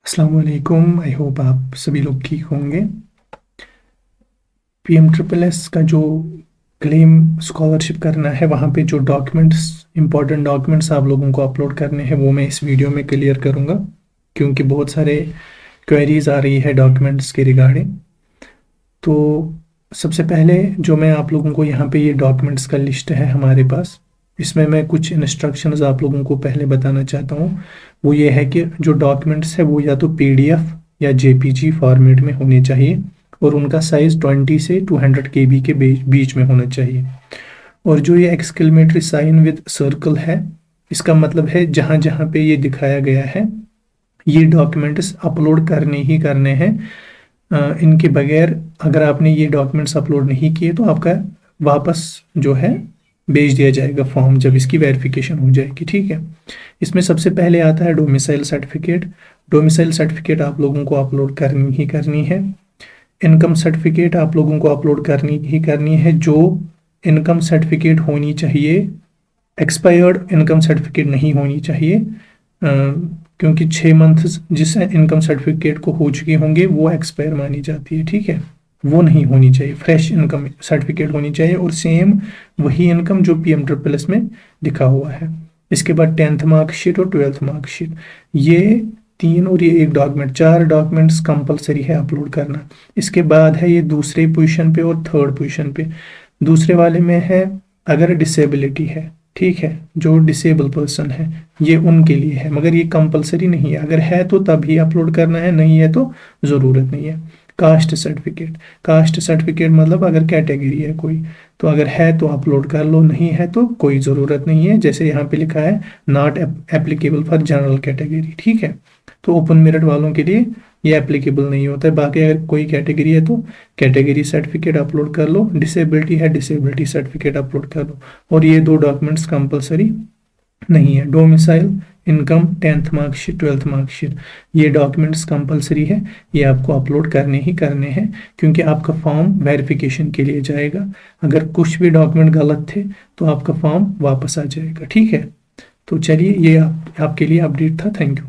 अस्सलाम वालेकुम। I hope आप सभी लोग ठीक होंगे। PMSSS का जो क्लेम स्कॉलरशिप करना है, वहाँ पे जो डॉक्यूमेंट्स, इंपॉर्टेंट डॉक्यूमेंट्स आप लोगों को अपलोड करने हैं, वो मैं इस वीडियो में क्लियर करूँगा, क्योंकि बहुत सारे क्वेरीज आ रही है डॉक्यूमेंट्स के रिगार्डिंग। तो सबसे पहले जो मैं आप लोगों को यहाँ पे ये डॉक्यूमेंट्स का लिस्ट है हमारे पास, इसमें मैं कुछ इंस्ट्रक्शंस आप लोगों को पहले बताना चाहता हूँ। वो ये है कि जो डॉक्यूमेंट्स है वो या तो PDF या JPG फॉर्मेट में होने चाहिए, और उनका साइज़ 20 से 200 KB के बीच में होना चाहिए। और जो ये एक्सक्लेमेटरी साइन विद सर्कल है, इसका मतलब है जहाँ जहाँ पे ये दिखाया गया है, ये डॉक्यूमेंट्स अपलोड करने ही करने हैं। इनके बगैर अगर आपने ये डॉक्यूमेंट्स अपलोड नहीं किए तो आपका वापस जो है भेज दिया जाएगा फॉर्म, जब इसकी वेरिफिकेशन हो जाएगी। ठीक है। इसमें सबसे पहले आता है डोमिसाइल सर्टिफिकेट। डोमिसाइल सर्टिफिकेट आप लोगों को अपलोड करनी ही करनी है। इनकम सर्टिफिकेट आप लोगों को अपलोड करनी ही करनी है। जो इनकम सर्टिफिकेट होनी चाहिए, एक्सपायर्ड इनकम सर्टिफिकेट नहीं होनी चाहिए, क्योंकि 6 मंथ जिस इनकम सर्टिफिकेट को हो चुके होंगे वो एक्सपायर मानी जाती है। ठीक है, वो नहीं होनी चाहिए। फ्रेश इनकम सर्टिफिकेट होनी चाहिए, और सेम वही इनकम जो PMSSS में लिखा हुआ है। इसके बाद 10th मार्कशीट और 12th मार्कशीट, ये 3 और ये 1 डॉक्यूमेंट, 4 डॉक्यूमेंट्स कंपलसरी है अपलोड करना। इसके बाद है ये दूसरे पोजीशन पे और थर्ड पोजीशन पे। दूसरे वाले में है अगर डिसेबिलिटी है, ठीक है, जो डिसेबल पर्सन है, ये उनके लिए है, मगर ये कंपलसरी नहीं है। अगर है तो तभी अपलोड करना है, नहीं है तो ज़रूरत नहीं है। कास्ट सर्टिफिकेट, कास्ट सर्टिफिकेट मतलब अगर कैटेगरी है कोई, तो अगर है तो अपलोड कर लो, नहीं है तो कोई ज़रूरत नहीं है। जैसे यहाँ पे लिखा है not applicable for general category. ठीक है, तो ओपन मेरिट वालों के लिए ये एप्लीकेबल नहीं होता है। बाकी अगर कोई कैटेगरी है तो कैटेगरी सर्टिफिकेट अपलोड कर लो, डिसेबिलिटी है डिसेबिलिटी सर्टिफिकेट अपलोड कर लो। और ये 2 डॉक्यूमेंट्स कंपलसरी नहीं है। Domicile, income, 10th marksheet, 12th marksheet, ये डॉक्यूमेंट्स कंपलसरी है, ये आपको अपलोड करने ही करने हैं, क्योंकि आपका फॉर्म वेरिफिकेशन के लिए जाएगा। अगर कुछ भी डॉक्यूमेंट गलत थे तो आपका फॉर्म वापस आ जाएगा। ठीक है, तो चलिए, ये आपके लिए अपडेट था। Thank you.